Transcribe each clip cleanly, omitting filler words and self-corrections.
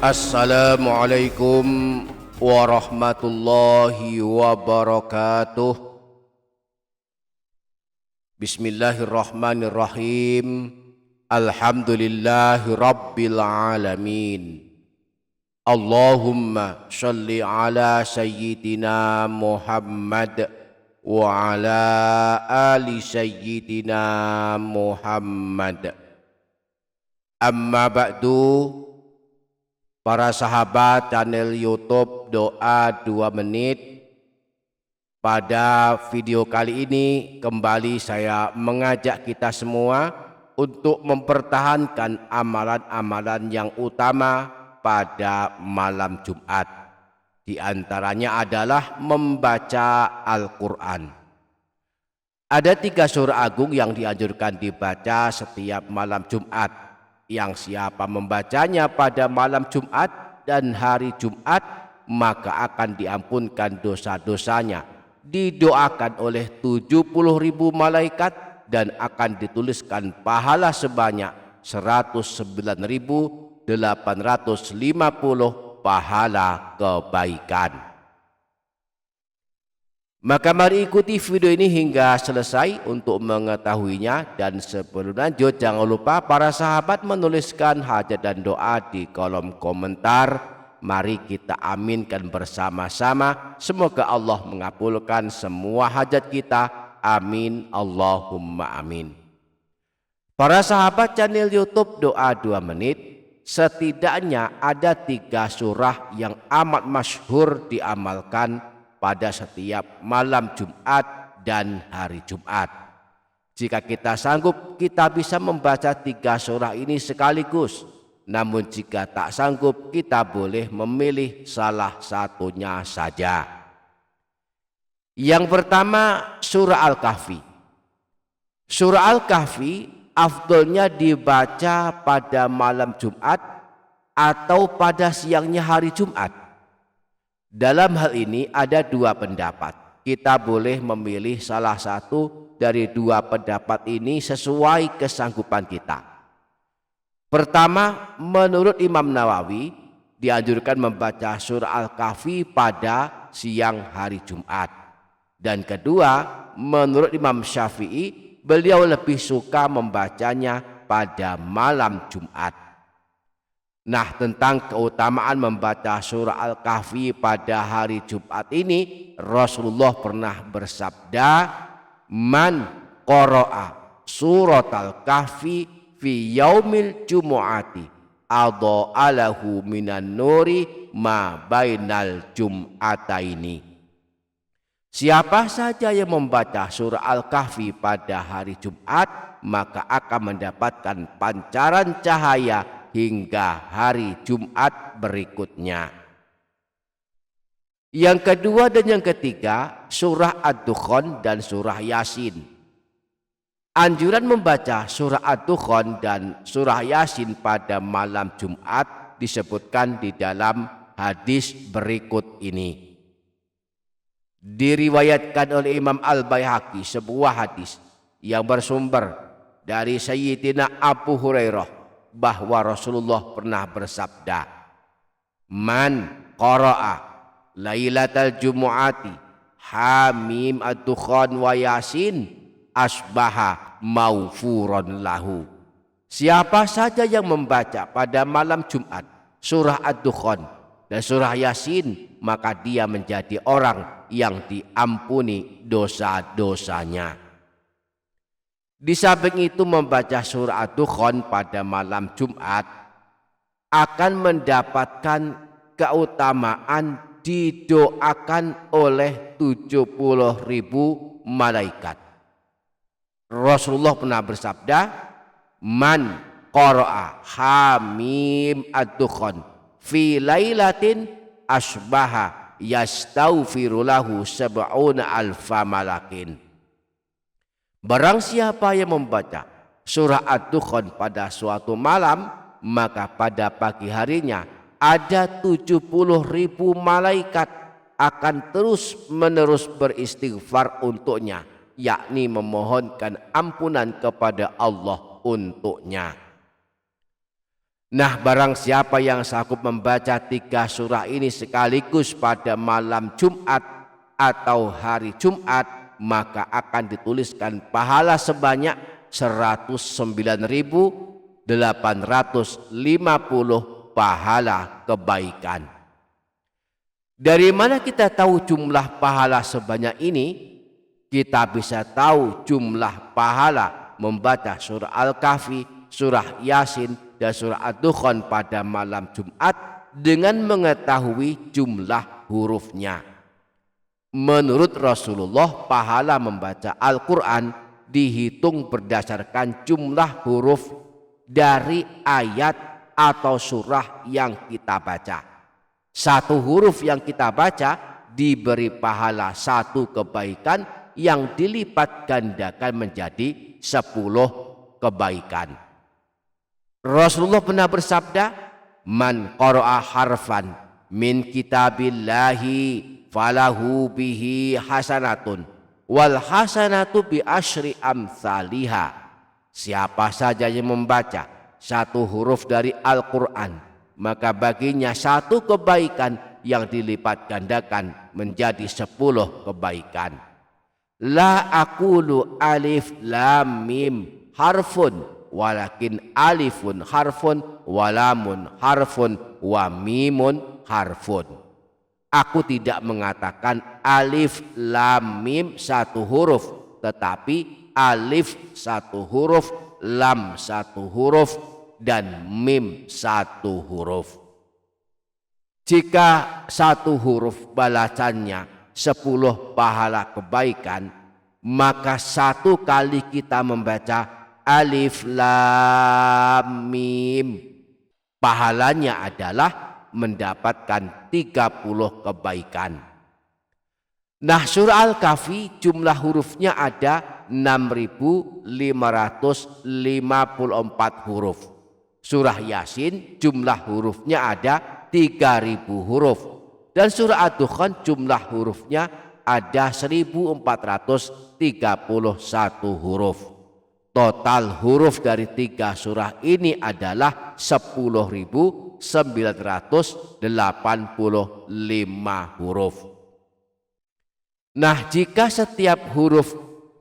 Assalamualaikum warahmatullahi wabarakatuh. Bismillahirrahmanirrahim. Alhamdulillahi rabbil alamin. Allahumma sholli ala sayyidina Muhammad wa ala ali sayyidina Muhammad. Amma ba'du. Para sahabat channel YouTube Doa 2 Menit, pada video kali ini kembali saya mengajak kita semua untuk mempertahankan amalan-amalan yang utama pada malam Jumat. Di antaranya adalah membaca Al-Quran. Ada 3 surah agung yang dianjurkan dibaca setiap malam Jumat. Yang siapa membacanya pada malam Jumat dan hari Jumat, maka akan diampunkan dosa-dosanya, didoakan oleh 70.000 malaikat, dan akan dituliskan pahala sebanyak 109.850 pahala kebaikan. Maka mari ikuti video ini hingga selesai untuk mengetahuinya, dan sebelum lanjut jangan lupa para sahabat menuliskan hajat dan doa di kolom komentar. Mari kita aminkan bersama-sama, semoga Allah mengabulkan semua hajat kita. Amin Allahumma amin. Para sahabat channel YouTube Doa 2 Menit, setidaknya ada 3 surah yang amat masyhur diamalkan pada setiap malam Jumat dan hari Jumat. Jika kita sanggup, kita bisa membaca 3 surah ini sekaligus. Namun jika tak sanggup, kita boleh memilih salah satunya saja. Yang pertama, surah Al-Kahfi. Surah Al-Kahfi afdolnya dibaca pada malam Jumat atau pada siangnya hari Jumat. Dalam hal ini ada 2 pendapat. Kita boleh memilih salah satu dari 2 pendapat ini sesuai kesanggupan kita. Pertama, menurut Imam Nawawi dianjurkan membaca surah Al-Kahfi pada siang hari Jumat. Dan kedua, menurut Imam Syafi'i, beliau lebih suka membacanya pada malam Jumat. Nah, tentang keutamaan membaca surah Al-Kahfi pada hari Jumat ini, Rasulullah pernah bersabda, "Man qara'a surat Al-Kahfi fi yaumil jumu'ati adha'alahu minan nuri ma bainal jum'ataini." Siapa saja yang membaca surah Al-Kahfi pada hari Jumat, maka akan mendapatkan pancaran cahaya hingga hari Jumat berikutnya. Yang kedua dan yang ketiga, surah Ad-Dukhan dan surah Yasin. Anjuran membaca surah Ad-Dukhan dan surah Yasin pada malam Jumat disebutkan di dalam hadis berikut ini. Diriwayatkan oleh Imam Al-Baihaqi sebuah hadis yang bersumber dari Sayyidina Abu Hurairah bahwa Rasulullah pernah bersabda, "Man qara'a lailatal jumu'ati hamim ad-dukhan wa yasin asbaha maufuron lahu." Siapa saja yang membaca pada malam Jumat surah ad-dukhan dan surah Yasin, maka dia menjadi orang yang diampuni dosa-dosanya. Di samping itu, membaca surah Ad-Dukhan pada malam Jumat akan mendapatkan keutamaan didoakan oleh 70.000 malaikat. Rasulullah pernah bersabda, "Man qara'a hamim ad-dukhan fi lailatin asbaha yastaghfiru lahu sab'una alfa malakin." Barang siapa yang membaca surah Ad-Dukhan pada suatu malam, maka pada pagi harinya ada 70.000 malaikat akan terus menerus beristighfar untuknya, yakni memohonkan ampunan kepada Allah untuknya. Nah, barang siapa yang sanggup membaca 3 surah ini sekaligus pada malam Jumat atau hari Jumat, maka akan dituliskan pahala sebanyak 109.850 pahala kebaikan. Dari mana kita tahu jumlah pahala sebanyak ini? Kita bisa tahu jumlah pahala membaca surah Al-Kahfi, surah Yasin, dan surah Ad-Dukhan pada malam Jumat dengan mengetahui jumlah hurufnya. Menurut Rasulullah, pahala membaca Al-Quran dihitung berdasarkan jumlah huruf dari ayat atau surah yang kita baca. Satu huruf yang kita baca diberi pahala 1 kebaikan yang dilipat gandakan menjadi 10 kebaikan. Rasulullah pernah bersabda, "Man qara'a harfan min kitabillahi falahu bihi hasanatun wal hasanatu bi asyri amsalihha." Siapa saja yang membaca 1 huruf dari Al-Quran, maka baginya 1 kebaikan yang dilipat gandakan menjadi 10 kebaikan. La aqulu alif lam mim harfun walakin alifun harfun walamun harfun wa mimun harfun. Aku tidak mengatakan alif lam mim 1 huruf, tetapi alif 1 huruf, lam 1 huruf, dan mim 1 huruf. Jika 1 huruf balasannya 10 pahala kebaikan, maka 1 kali kita membaca alif lam mim, pahalanya adalah mendapatkan 30 kebaikan. Nah, surah Al-Kahfi jumlah hurufnya ada 6.554 huruf. Surah Yasin jumlah hurufnya ada 3.000 huruf. Dan surah Ad-Dukhan jumlah hurufnya ada 1.431 huruf. Total huruf dari 3 surah ini adalah 10.985 huruf. Nah, jika setiap huruf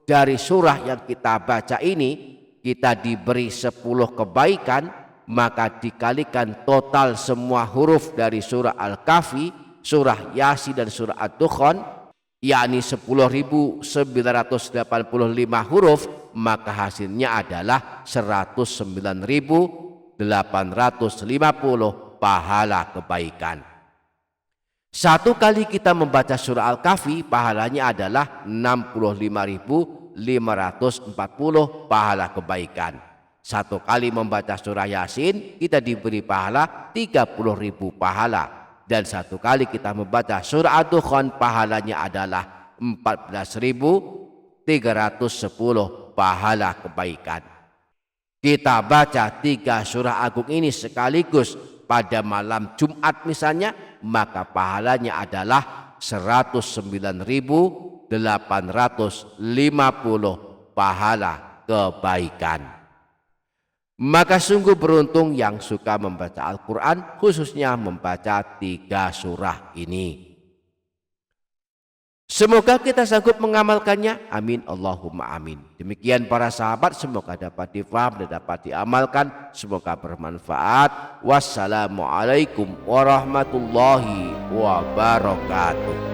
dari surah yang kita baca ini kita diberi 10 kebaikan, maka dikalikan total semua huruf dari surah Al-Kahfi, surah Yasin, dan surah Ad-Dukhan, yakni 10.985 huruf, maka hasilnya adalah 109.850 pahala kebaikan. 1 kali kita membaca surah Al-Kahfi pahalanya adalah 65.540 pahala kebaikan. 1 kali membaca surah Yasin kita diberi pahala 30.000 pahala. Dan 1 kali kita membaca surah Ad-Dukhan pahalanya adalah 14.310 pahala kebaikan. Kita baca 3 surah agung ini sekaligus pada malam Jumat misalnya, maka pahalanya adalah 109.850 pahala kebaikan. Maka sungguh beruntung yang suka membaca Al-Quran, khususnya membaca 3 surah ini. Semoga kita sanggup mengamalkannya. Amin Allahumma amin. Demikian para sahabat, semoga dapat difaham dan dapat diamalkan. Semoga bermanfaat. Wassalamualaikum warahmatullahi wabarakatuh.